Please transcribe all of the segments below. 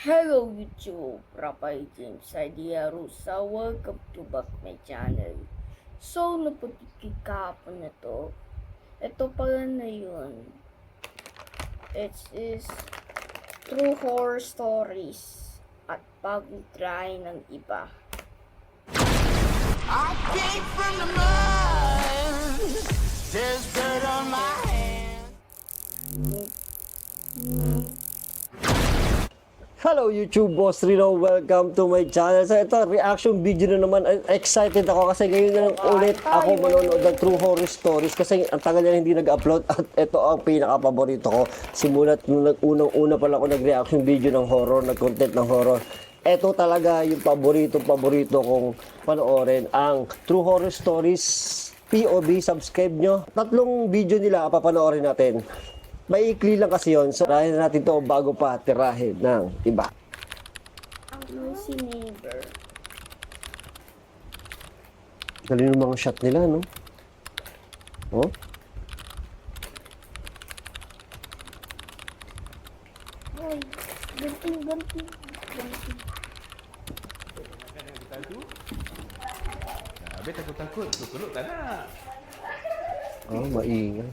Hello YouTube, Rapay James Idea Rusa. Welcome to back my channel. So, naputikik kahapon na to. Ito pala na yun. It is True Horror Stories at bagong try ng iba. I came from the mud, there's dirt on my hands. Hello YouTube, Boss Rino. Welcome to my channel. So ito, reaction video na naman. Excited ako kasi ngayon na lang ulit ako manonood ng True Horror Stories kasi ang tagal na hindi nag-upload at ito ang pinaka-paborito ko. Simulat nung unang-una pa lang ako nag-reaction video ng horror, nag-content ng horror. Ito talaga yung paborito kong panoorin, ang True Horror Stories POV. Subscribe nyo. 3 video nila papanoorin natin. Maikli lang kasi yun. So, tirahin natin to bago pa tirahin ng iba. Ang noisy neighbor. Galing yung mga shot nila, no? Oh? Hoy, ganting. Habis takut-takut, peluk tak nak. Oh, maingay.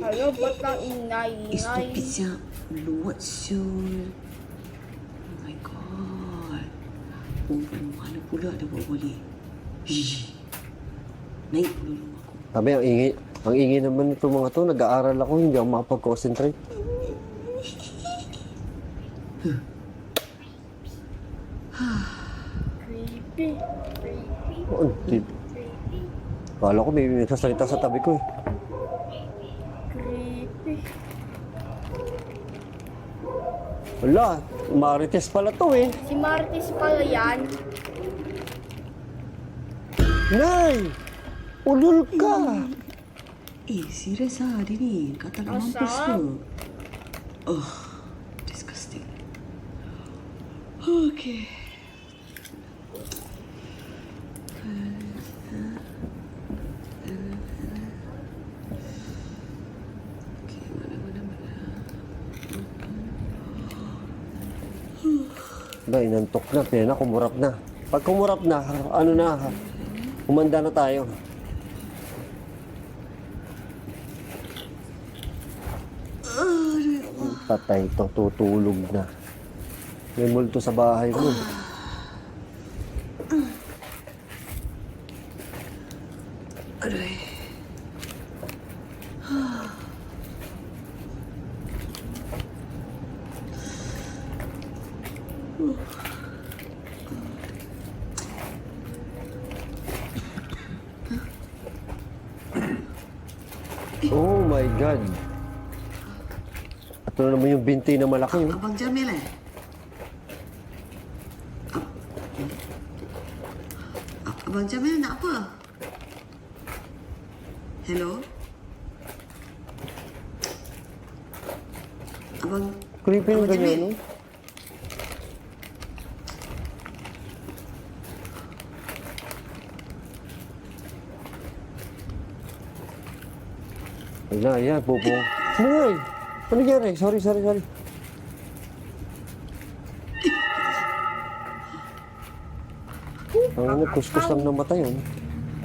Hello, ba't nang Stupid ingay-ingay? siya. Luwat siya. Oh my God. Perempuan mana pula dia buat boleh. Naik dulu rumah aku. Sabi, ang ingay naman ito mga to. Nag-aaral ako, hindi ako makapag-concentrate. Creepy. Oh, kala ko may nagsasalita sa tabi ko eh. Creepy. Wala, Marites pala to eh. Si Martis pala yan. Nay! Ulul ka! Serius lah dia ni. Kata nak mampus Asal? ke? Oh, disgusting. Okay. Ba, inantok na, pina kumurap na. Pag kumurap na, ano na, umanda na tayo. Patay to, tutulog na. May multo sa bahay mo. Aduh. Oh my God. Ito na naman yung binti na malaki. Oh. Abang Jamil Abang Jamil nak apa? Hello? Abang Creepy yung Abang ganyan, Jamil? no? Ayan, pupo. Ay! Ano nangyari? Sorry. Ang kuskus lang ng mata yun.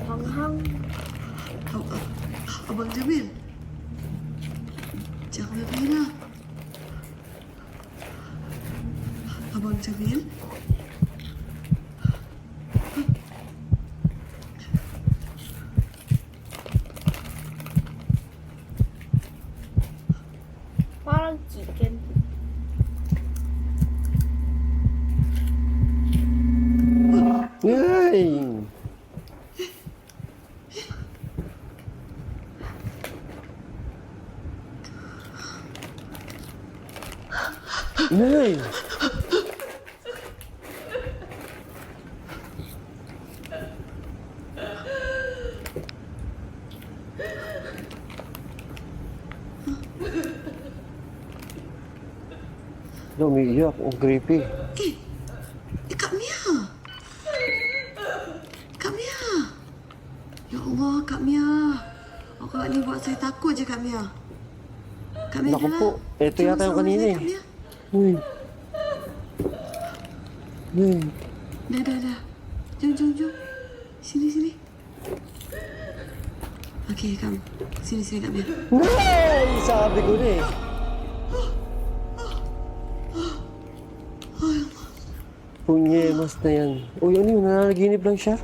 Hanghang. Abang Jamil? Jangan lah. Abang Jamil? Parang chicken. Ay! Nay! Umiiyak, ang creepy. Kak Mia. Kak Mia. Ya Allah, Kak Mia. Awak ni buat saya takut je, Kak Mia. Kak Mia Naku dah. po, ito Cuma yata yung sama kanina saya, eh. Kak Mia. Uy, Dah. Jom. Sini. Okay, come. Sini, Kak Mia. Nay! Sabi ko na eh. Punyemas na yan. Uy, ano yun? Nananaginip lang siya?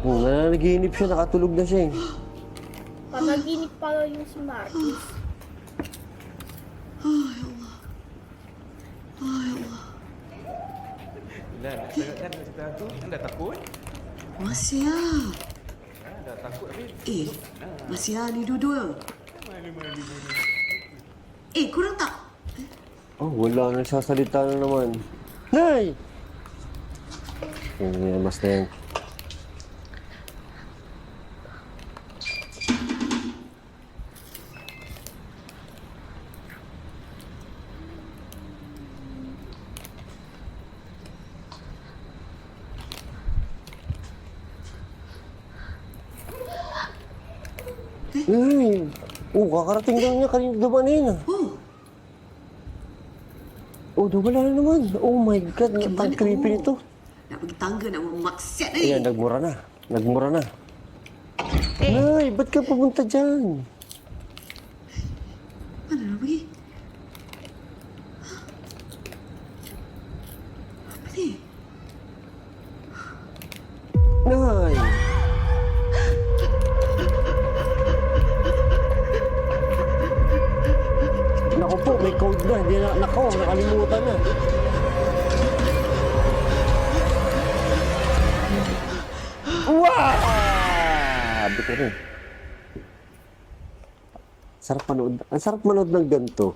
Nananaginip siya. Nakatulog na siya eh. Panaginip pala yung si Marcus. Dah, nak sangat kan nak cerita tu? Anda takut? Masih ah. Dah takut habis. Masih ah ni dua-dua. Kurang tak? Oh, wala. Nagsasalita na naman. Nay! Punyemas na yan. Ay, kakarating lang niya kanina dumanin ah. Wala na naman. Oh my God, ang creepy nito. Nak pergi tangga nak maksiat ni. Ayan, nagmura na. Nay, ba't ka pumunta dyan? Mana nak pergi? Apa ni? Nay! Naku po, may code na. Hindi na, nakalimutan na. Wow! Sabi ko rin. Sarap manood. Ang sarap manood ng ganito.